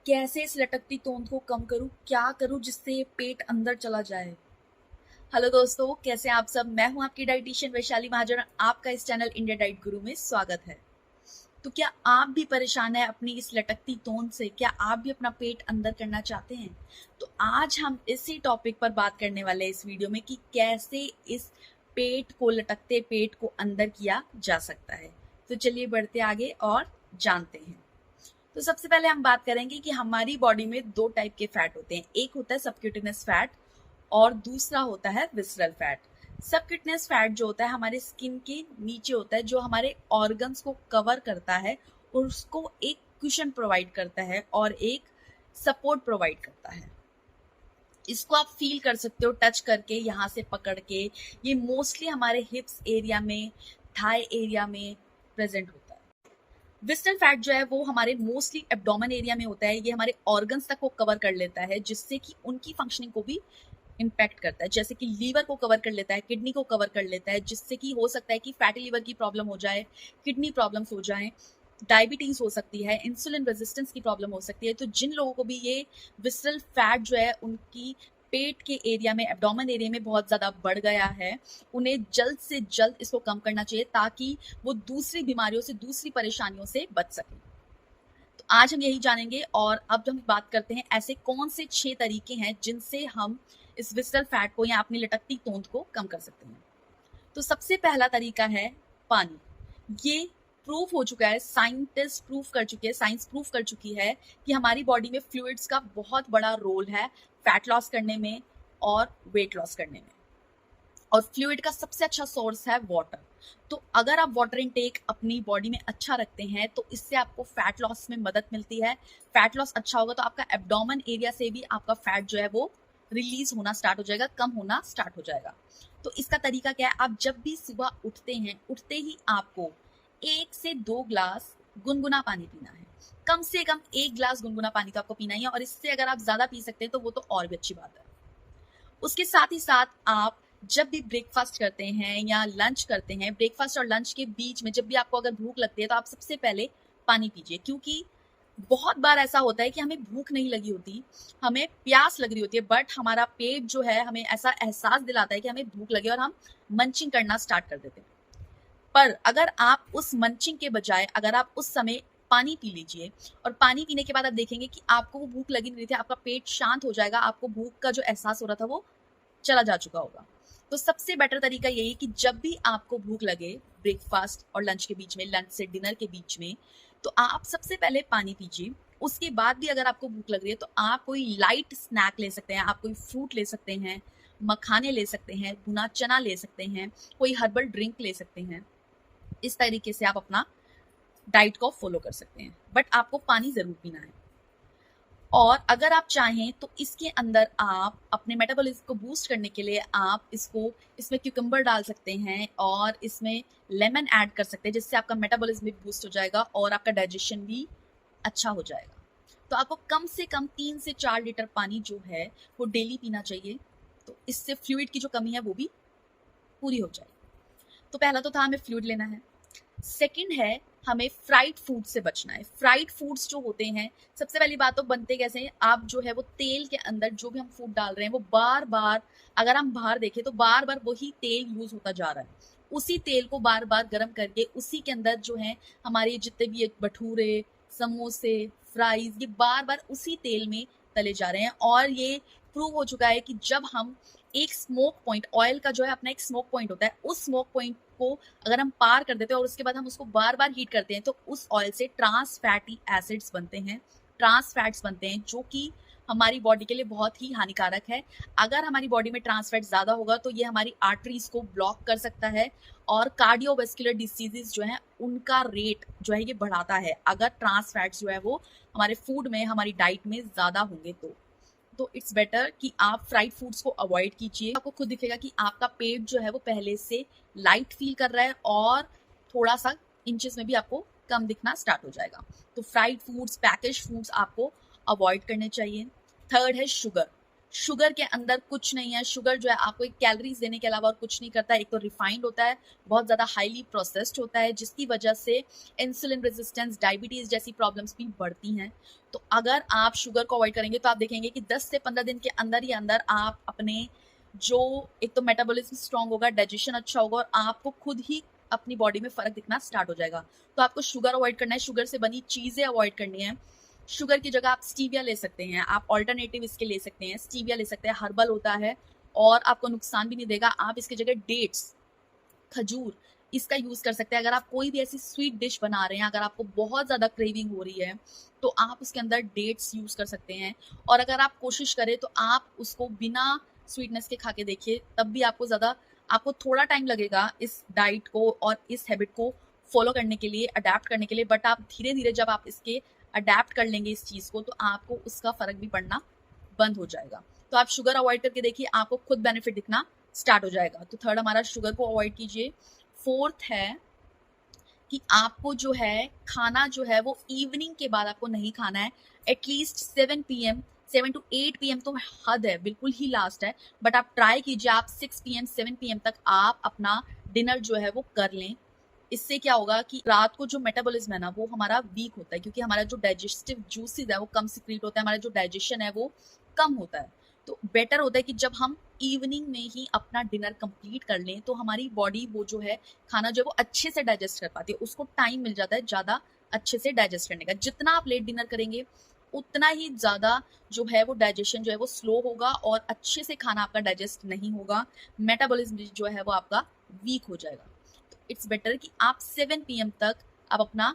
कैसे इस लटकती तोंद को कम करूं, क्या करूं जिससे ये पेट अंदर चला जाए। हेलो दोस्तों, कैसे हैं आप सब। मैं हूं आपकी डाइटिशियन वैशाली महाजन और आपका इस चैनल इंडिया डाइट गुरु में स्वागत है। तो क्या आप भी परेशान हैं अपनी इस लटकती तोंद से? क्या आप भी अपना पेट अंदर करना चाहते हैं? तो आज हम इसी टॉपिक पर बात करने वाले हैं इस वीडियो में कि कैसे इस पेट को, लटकते पेट को अंदर किया जा सकता है। तो चलिए बढ़ते आगे और जानते हैं। तो सबसे पहले हम बात करेंगे कि हमारी बॉडी में दो टाइप के फैट होते हैं। एक होता है सबक्यूटेनियस फैट और दूसरा होता है विसरल फैट। सबक्यूटेनियस फैट जो होता है हमारे स्किन के नीचे होता है, जो हमारे ऑर्गन्स को कवर करता है और उसको एक कुशन प्रोवाइड करता है और एक सपोर्ट प्रोवाइड करता है। इसको आप फील कर सकते हो टच करके, यहाँ से पकड़ के। ये मोस्टली हमारे हिप्स एरिया में, थाई एरिया में प्रेजेंट होता है। विस्टल फैट जो है वो हमारे मोस्टली एब्डोमेन एरिया में होता है। ये हमारे ऑर्गन्स तक को कवर कर लेता है, जिससे कि उनकी फंक्शनिंग को भी इम्पैक्ट करता है। जैसे कि लीवर को कवर कर लेता है, किडनी को कवर कर लेता है, जिससे कि हो सकता है कि फैटी लीवर की प्रॉब्लम हो जाए, किडनी प्रॉब्लम्स हो जाए, डायबिटीज हो सकती है, इंसुलिन रेजिस्टेंस की प्रॉब्लम हो सकती है। तो जिन लोगों को भी ये विसरल फैट जो है उनकी पेट के एरिया में, एब्डोमेन एरिया में बहुत ज्यादा बढ़ गया है, उन्हें जल्द से जल्द इसको कम करना चाहिए ताकि वो दूसरी बीमारियों से, दूसरी परेशानियों से बच सके। तो आज हम यही जानेंगे। और अब हम बात करते हैं ऐसे कौन से 6 तरीके हैं जिनसे हम इस विसरल फैट को या अपनी लटकती तोंद को कम कर सकते हैं। तो सबसे पहला तरीका है पानी। ये प्रूफ हो चुका है, साइंटिस्ट प्रूफ कर चुके हैं, साइंस प्रूफ कर चुकी है कि हमारी बॉडी में फ्लूइड्स का बहुत बड़ा रोल है फैट लॉस करने में और वेट लॉस करने में। और फ्लूइड का सबसे अच्छा सोर्स है वाटर। तो अगर आप वाटर इनटेक अपनी बॉडी में अच्छा रखते हैं तो इससे आपको फैट लॉस में मदद मिलती है। फैट लॉस अच्छा होगा तो आपका एब्डोमेन एरिया से भी आपका फैट जो है वो रिलीज होना स्टार्ट हो जाएगा, कम होना स्टार्ट हो जाएगा। तो इसका तरीका क्या है, आप जब भी सुबह उठते हैं, उठते ही आपको 1 से 2 ग्लास गुनगुना पानी पीना है। कम से कम 1 ग्लास गुनगुना पानी तो आपको पीना ही है, और इससे अगर आप ज्यादा पी सकते हैं तो वो तो और भी अच्छी बात है। उसके साथ ही साथ आप जब भी ब्रेकफास्ट करते हैं या लंच करते हैं, ब्रेकफास्ट और लंच के बीच में जब भी आपको अगर भूख लगती है तो आप सबसे पहले पानी पीजिए। क्योंकि बहुत बार ऐसा होता है कि हमें भूख नहीं लगी होती, हमें प्यास लग रही होती है, बट हमारा पेट जो है हमें ऐसा एहसास दिलाता है कि हमें भूख लगी और हम मंचिंग करना स्टार्ट कर देते हैं। पर अगर आप उस मंचिंग के बजाय अगर आप उस समय पानी पी लीजिए, और पानी पीने के बाद आप देखेंगे कि आपको वो भूख लगी नहीं थी, आपका पेट शांत हो जाएगा, आपको भूख का जो एहसास हो रहा था वो चला जा चुका होगा। तो सबसे बेटर तरीका यही कि जब भी आपको भूख लगे, ब्रेकफास्ट और लंच के बीच में, लंच से डिनर के बीच में, तो आप सबसे पहले पानी पीजिए। उसके बाद भी अगर आपको भूख लग रही है तो आप कोई लाइट स्नैक ले सकते हैं, आप कोई फ्रूट ले सकते हैं, मखाने ले सकते हैं, भुना चना ले सकते हैं, कोई हर्बल ड्रिंक ले सकते हैं। इस तरीके से आप अपना डाइट को फॉलो कर सकते हैं, बट आपको पानी जरूर पीना है। और अगर आप चाहें तो इसके अंदर आप अपने मेटाबॉलिज्म को बूस्ट करने के लिए आप इसमें क्यूकम्बर डाल सकते हैं और इसमें लेमन ऐड कर सकते हैं, जिससे आपका मेटाबॉलिज्म भी बूस्ट हो जाएगा और आपका डाइजेशन भी अच्छा हो जाएगा। तो आपको कम से कम 3 से 4 लीटर पानी जो है वो डेली पीना चाहिए। तो इससे फ्लूइड की जो कमी है वो भी पूरी हो जाएगी। तो पहला तो था हमें फ्लूइड लेना है। सेकंड है हमें फ्राइड फूड से बचना है। फ्राइड फूड्स जो होते हैं, सबसे पहली बात तो बनते कैसे हैं, आप जो है वो तेल के अंदर जो भी हम फूड डाल रहे हैं वो बार बार, अगर हम बाहर देखें तो बार बार वही तेल यूज होता जा रहा है। उसी तेल को बार बार गर्म करके उसी के अंदर जो है हमारे जितने भी ये भटूरे, समोसे, फ्राइज, ये बार बार उसी तेल में तले जा रहे हैं। और ये प्रूव हो चुका है कि जब हम एक स्मोक पॉइंट, ऑयल का जो है अपना एक स्मोक पॉइंट होता है, उस स्मोक पॉइंट को अगर हम पार कर देते हैं और उसके बाद हम उसको बार बार हीट करते हैं तो उस ऑयल से ट्रांस फैटी एसिड्स बनते हैं, ट्रांस फैट्स बनते हैं, जो कि हमारी बॉडी के लिए बहुत ही हानिकारक है। अगर हमारी बॉडी में ट्रांस फैट ज्यादा होगा तो ये हमारी आर्टरीज को ब्लॉक कर सकता है और कार्डियोवेस्कुलर डिसीजेस जो है उनका रेट जो है ये बढ़ाता है, अगर ट्रांस फैट्स जो है वो हमारे फूड में, हमारी डाइट में ज्यादा होंगे तो इट्स बेटर कि आप फ्राइड फूड्स को अवॉइड कीजिए। आपको खुद दिखेगा कि आपका पेट जो है वो पहले से लाइट फील कर रहा है और थोड़ा सा इंचेस में भी आपको कम दिखना स्टार्ट हो जाएगा। तो फ्राइड फूड्स, पैकेज फूड्स आपको अवॉइड करने चाहिए। थर्ड है शुगर। शुगर के अंदर कुछ नहीं है। शुगर जो है आपको एक कैलोरीज देने के अलावा और कुछ नहीं करता है। एक तो रिफाइंड होता है, बहुत ज़्यादा हाईली प्रोसेस्ड होता है, जिसकी वजह से इंसुलिन रेजिस्टेंस, डायबिटीज़ जैसी प्रॉब्लम्स भी बढ़ती हैं। तो अगर आप शुगर को अवॉइड करेंगे तो आप देखेंगे कि 10 से 15 दिन के अंदर ही अंदर आप अपने जो एक तो मेटाबॉलिज्म स्ट्रांग होगा, डाइजेशन अच्छा होगा और आपको खुद ही अपनी बॉडी में फ़र्क दिखना स्टार्ट हो जाएगा। तो आपको शुगर अवॉइड करना है, शुगर से बनी चीज़ें अवॉइड करनी है। शुगर की जगह आप स्टीविया ले सकते हैं, आप ऑल्टरनेटिव इसके ले सकते हैं, स्टीविया ले सकते हैं, हर्बल होता है और आपको नुकसान भी नहीं देगा। आप इसकी जगह डेट्स, खजूर इसका यूज कर सकते हैं। अगर आप कोई भी ऐसी स्वीट डिश बना रहे हैं, अगर आपको बहुत ज्यादा क्रेविंग हो रही है तो आप उसके अंदर डेट्स यूज कर सकते हैं। और अगर आप कोशिश करें तो आप उसको बिना स्वीटनेस के खा के देखिए, तब भी आपको थोड़ा टाइम लगेगा इस डाइट को और इस हैबिट को फॉलो करने के लिए, अडेप्ट करने के लिए, बट आप धीरे धीरे जब आप इसके अडेप्ट कर लेंगे इस चीज को तो आपको उसका फर्क भी पड़ना बंद हो जाएगा। तो आप शुगर अवॉइड करके देखिए, आपको खुद बेनिफिट दिखना स्टार्ट हो जाएगा। तो थर्ड हमारा शुगर को अवॉइड कीजिए। फोर्थ है कि आपको जो है खाना जो है वो इवनिंग के बाद आपको नहीं खाना है। एटलीस्ट 7 PM, 7 to 8 PM तो हद है, बिल्कुल ही लास्ट है। बट आप ट्राई कीजिए, आप 6 PM 7 PM तक आप अपना डिनर जो है वो कर लें। इससे क्या होगा कि रात को जो मेटाबॉलिज्म है ना वो हमारा वीक होता है, क्योंकि हमारा जो डाइजेस्टिव जूसेस है वो कम सिक्रीट होता है, हमारा जो डाइजेशन है वो कम होता है। तो बेटर होता है कि जब हम इवनिंग में ही अपना डिनर कंप्लीट कर लें तो हमारी बॉडी वो जो है खाना जो है वो अच्छे से डाइजेस्ट कर पाती है, उसको टाइम मिल जाता है ज़्यादा अच्छे से डाइजेस्ट करने का। जितना आप लेट डिनर करेंगे उतना ही ज़्यादा जो है वो डाइजेशन जो है वो स्लो होगा और अच्छे से खाना आपका डाइजेस्ट नहीं होगा, मेटाबॉलिज्म जो है वो आपका वीक हो जाएगा। तो इट्स बेटर कि आप 7 PM तक आप अपना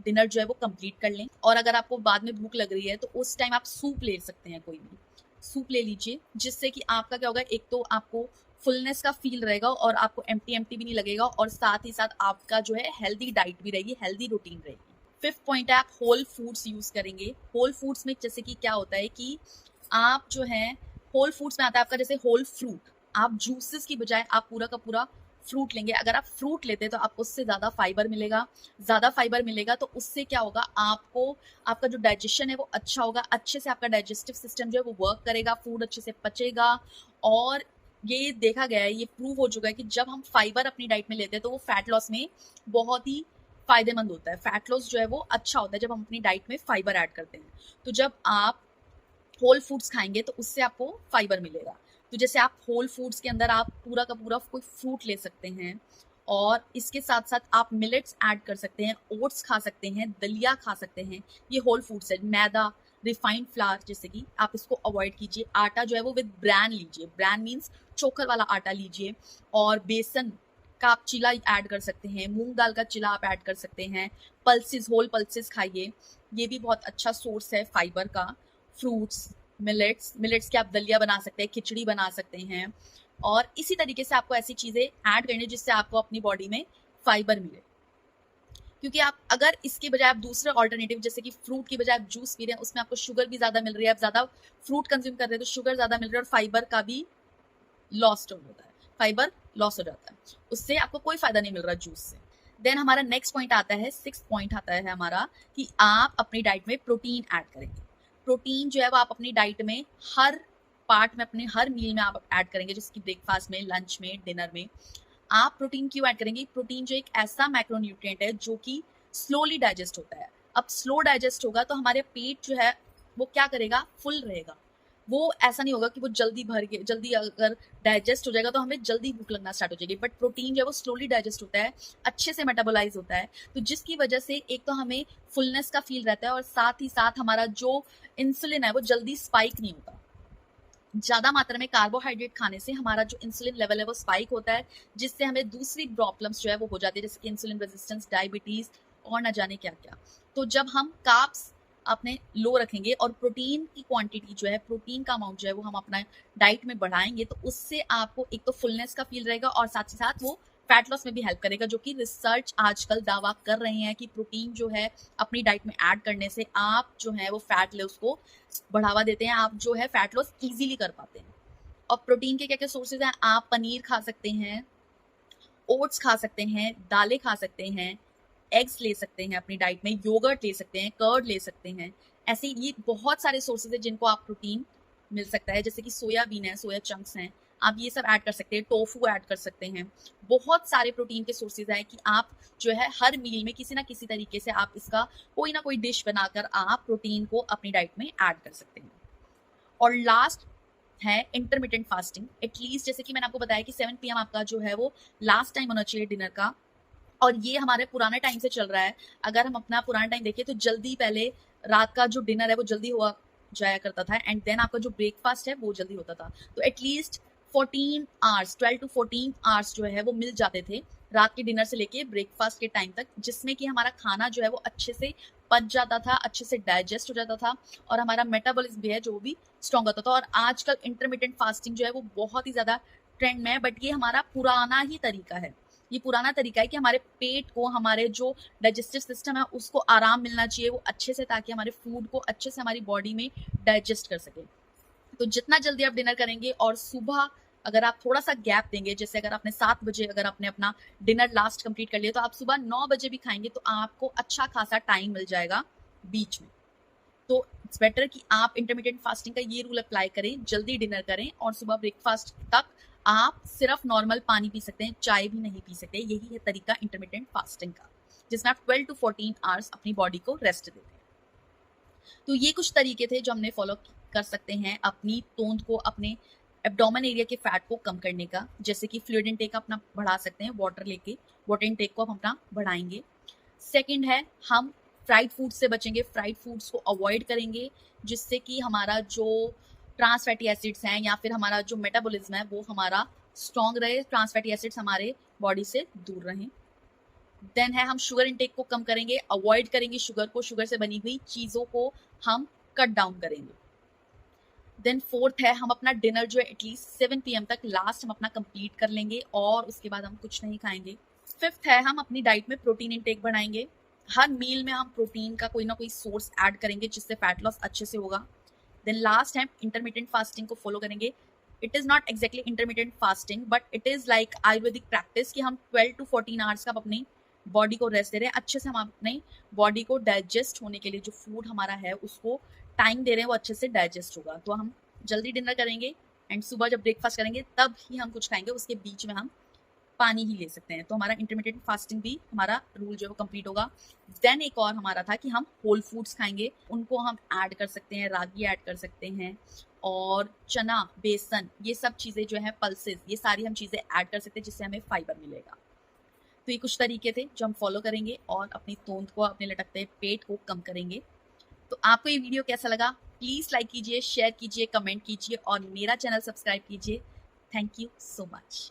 डिनर जो है वो कंप्लीट कर लें। और अगर आपको बाद में भूख लग रही है तो उस टाइम आप सूप ले सकते हैं, कोई भी सूप ले लीजिए, जिससे कि आपका क्या होगा, एक तो आपको फुलनेस का फील रहेगा और आपको एम्प्टी एम्प्टी भी नहीं लगेगा और साथ ही साथ आपका जो है हेल्दी डाइट भी रहेगी, हेल्दी रूटीन रहेगी। फिफ्थ पॉइंट है आप होल फूड्स यूज करेंगे। होल फूड्स में जैसे कि क्या होता है कि आप जो है होल फूड्स में आता है आपका जैसे होल फ्रूट। आप जूसेस की बजाय आप पूरा का पूरा फ्रूट लेंगे। अगर आप फ्रूट लेते हैं तो आपको उससे ज़्यादा फाइबर मिलेगा। ज़्यादा फाइबर मिलेगा तो उससे क्या होगा, आपको आपका जो डाइजेशन है वो अच्छा होगा, अच्छे से आपका डाइजेस्टिव सिस्टम जो है वो वर्क करेगा, फूड अच्छे से पचेगा। और ये देखा गया है, ये प्रूव हो चुका है कि जब हम फाइबर अपनी डाइट में लेते हैं तो वो फैट लॉस में बहुत ही फायदेमंद होता है। फैट लॉस जो है वो अच्छा होता है जब हम अपनी डाइट में फाइबर ऐड करते हैं। तो जब आप होल फूड्स खाएंगे तो उससे आपको फाइबर मिलेगा। तो जैसे आप होल फूड्स के अंदर आप पूरा का पूरा कोई फ्रूट ले सकते हैं और इसके साथ साथ आप मिलेट्स ऐड कर सकते हैं, ओट्स खा सकते हैं, दलिया खा सकते हैं। ये होल फूड्स है। मैदा, रिफाइंड फ्लावर जैसे कि आप इसको अवॉइड कीजिए। आटा जो है वो विद ब्रैन लीजिए, ब्रैन मीन्स चोकर वाला आटा लीजिए। और बेसन का आप चिला ऐड कर सकते हैं, मूंग दाल का चिला आप ऐड कर सकते हैं। पल्सेस, होल पल्सेस खाइए, ये भी बहुत अच्छा सोर्स है फाइबर का। फ्रूट्स, मिलेट्स के आप दलिया बना सकते हैं, खिचड़ी बना सकते हैं। और इसी तरीके से आपको ऐसी चीजें ऐड करनी जिससे आपको अपनी बॉडी में फाइबर मिले। क्योंकि आप अगर इसके बजाय आप दूसरे ऑल्टरनेटिव जैसे कि फ्रूट की बजाय आप जूस पी रहे हैं, उसमें आपको शुगर भी ज्यादा मिल रही है, आप ज्यादा फ्रूट कंज्यूम कर रहे हैं तो शुगर ज्यादा मिल रही है और फाइबर का भी लॉस्ट हो जाता है, फाइबर लॉस हो जाता है, उससे आपको कोई फायदा नहीं मिल रहा जूस से। देन हमारा नेक्स्ट पॉइंट आता है, 6th पॉइंट आता है हमारा कि आप अपनी डाइट में प्रोटीन ऐड करेंगे। प्रोटीन जो है वो आप अपनी डाइट में हर पार्ट में, अपने हर मील में आप ऐड करेंगे, जैसे कि ब्रेकफास्ट में, लंच में, डिनर में। आप प्रोटीन क्यों ऐड करेंगे? प्रोटीन जो एक ऐसा मैक्रोन्यूट्रिएंट है जो कि स्लोली डाइजेस्ट होता है। अब स्लो डाइजेस्ट होगा तो हमारे पेट जो है वो क्या करेगा, फुल रहेगा। वो ऐसा नहीं होगा कि वो जल्दी भर के, जल्दी अगर डाइजेस्ट हो जाएगा तो हमें जल्दी भूख लगना स्टार्ट हो जाएगी। बट प्रोटीन जो है वो स्लोली डाइजेस्ट होता है, अच्छे से मेटाबोलाइज होता है, तो जिसकी वजह से एक तो हमें फुलनेस का फील रहता है और साथ ही साथ हमारा जो इंसुलिन है वो जल्दी स्पाइक नहीं होता। ज्यादा मात्रा में कार्बोहाइड्रेट खाने से हमारा जो इंसुलिन लेवल है वो स्पाइक होता है, जिससे हमें दूसरी प्रॉब्लम्स जो है वो हो जाती है, जैसे कि इंसुलिन रेजिस्टेंस, डायबिटीज और न जाने क्या क्या। तो जब हम कार्ब्स अपने लो रखेंगे और प्रोटीन की क्वांटिटी जो है, प्रोटीन का अमाउंट जो है वो हम अपना डाइट में बढ़ाएंगे, तो उससे आपको एक तो फुलनेस का फील रहेगा और साथ ही साथ वो फैट लॉस में भी हेल्प करेगा, जो कि रिसर्च आजकल दावा कर रहे हैं कि प्रोटीन जो है अपनी डाइट में ऐड करने से आप जो है वो फैट लॉस को बढ़ावा देते हैं, आप जो है फैट लॉस इजीली कर पाते हैं। और प्रोटीन के क्या क्या सोर्सेज हैं, आप पनीर खा सकते हैं, ओट्स खा सकते हैं, दालें खा सकते हैं, एग्स ले सकते हैं अपनी डाइट में, योगर्ट ले सकते हैं, कर्ड ले सकते हैं। ऐसे ये बहुत सारे सोर्सेज हैं जिनको आप प्रोटीन मिल सकता है, जैसे कि सोयाबीन है, सोया चंक्स हैं, आप ये सब ऐड कर सकते हैं, टोफू ऐड कर सकते हैं। बहुत सारे प्रोटीन के सोर्सेज हैं कि आप जो है हर मील में किसी ना किसी तरीके से आप इसका कोई ना कोई डिश बनाकर आप प्रोटीन को अपनी डाइट में ऐड कर सकते हैं। और लास्ट है इंटरमीडिएंट फास्टिंग। एटलीस्ट जैसे कि मैंने आपको बताया कि 7 PM आपका जो है वो लास्ट टाइम होना चाहिए डिनर का, और ये हमारे पुराने टाइम से चल रहा है। अगर हम अपना पुराना टाइम देखें तो जल्दी पहले रात का जो डिनर है वो जल्दी हुआ जाया करता था, एंड देन आपका जो ब्रेकफास्ट है वो जल्दी होता था। तो एटलीस्ट 14 आवर्स, 12 to 14 आवर्स जो है वो मिल जाते थे रात के डिनर से लेके ब्रेकफास्ट के टाइम तक, जिसमें कि हमारा खाना जो है वो अच्छे से पच जाता था, अच्छे से डाइजेस्ट हो जाता था, और हमारा मेटाबॉलिज्म भी है जो भी स्ट्रॉन्ग होता था। और आजकल इंटरमीडिएंट फास्टिंग जो है वो बहुत ही ज्यादा ट्रेंड में है, बट ये हमारा पुराना ही तरीका है। ये पुराना तरीका है कि हमारे पेट को, हमारे जो डाइजेस्टिव सिस्टम है उसको आराम मिलना चाहिए वो अच्छे से, ताकि हमारे फूड को अच्छे से हमारी बॉडी में डाइजेस्ट कर सके। तो जितना जल्दी आप डिनर करेंगे और सुबह अगर आप थोड़ा सा गैप देंगे, जैसे अगर आपने 7 बजे अगर आपने अपना डिनर लास्ट कंप्लीट कर लिया, तो आप सुबह 9 बजे भी खाएंगे तो आपको अच्छा खासा टाइम मिल जाएगा बीच में। तो इट्स बेटर कि आप इंटरमीडिएंट फास्टिंग का ये रूल अप्लाई करें, जल्दी डिनर करें और सुबह ब्रेकफास्ट तक आप सिर्फ नॉर्मल पानी पी सकते हैं, चाय भी नहीं पी सकते। यही है तरीका इंटरमीडिएंट फास्टिंग का, जिसमें आप 12 to 14 आवर्स अपनी बॉडी को रेस्ट देते हैं। तो ये कुछ तरीके थे जो हमने फॉलो कर सकते हैं अपनी तोंद को, अपने एब्डोमेन एरिया के फैट को कम करने का। जैसे कि फ्लूइड इनटेक अपना बढ़ा सकते हैं, वाटर लेके वाटर इनटेक को हम अपना बढ़ाएंगे। सेकंड है, हम फ्राइड फूड से बचेंगे, फ्राइड फूड्स को अवॉइड करेंगे, जिससे कि हमारा जो ट्रांस फैटी एसिड्स हैं या फिर हमारा जो मेटाबॉलिज्म है वो हमारा स्ट्रॉन्ग रहे, ट्रांस फैटी एसिड्स हमारे बॉडी से दूर रहें। देन है, हम शुगर इनटेक को कम करेंगे, अवॉइड करेंगे शुगर को, शुगर से बनी हुई चीज़ों को हम कट डाउन करेंगे। देन फोर्थ है, हम अपना डिनर जो है एटलीस्ट 7 PM तक लास्ट हम अपना कंप्लीट कर लेंगे और उसके बाद हम कुछ नहीं खाएंगे। फिफ्थ है, हम अपनी डाइट में प्रोटीन इनटेक बढ़ाएंगे। हर मील में हम प्रोटीन का कोई ना कोई सोर्स ऐड करेंगे जिससे फैट लॉस अच्छे से होगा। देन लास्ट है, इंटरमीडिएंट फास्टिंग को फॉलो करेंगे। It is not exactly intermediate fasting, but it is like Ayurvedic practice कि हम 12 to 14 आवर्स का अपनी बॉडी को रेस्ट दे रहे हैं, अच्छे से हम अपनी बॉडी को डाइजेस्ट होने के लिए जो फूड हमारा है उसको टाइम दे रहे हैं, वो अच्छे से डाइजेस्ट होगा। तो हम जल्दी डिनर करेंगे एंड सुबह जब ब्रेकफास्ट करेंगे तब ही हम कुछ खाएंगे, उसके बीच में हम पानी ही ले सकते हैं। तो हमारा इंटरमीडिएट फास्टिंग भी हमारा रूल जो है वो कंप्लीट होगा। देन एक और हमारा था कि हम होल फूड्स खाएंगे, उनको हम ऐड कर सकते हैं, रागी ऐड कर सकते हैं और चना, बेसन, ये सब चीज़ें जो है, पल्सेस, ये सारी हम चीज़ें ऐड कर सकते हैं जिससे हमें फाइबर मिलेगा। तो ये कुछ तरीके थे जो हम फॉलो करेंगे और अपनी तोंद को, अपने लटकते पेट को कम करेंगे। तो आपको ये वीडियो कैसा लगा? प्लीज़ लाइक कीजिए, शेयर कीजिए, कमेंट कीजिए और मेरा चैनल सब्सक्राइब कीजिए। Thank you so much.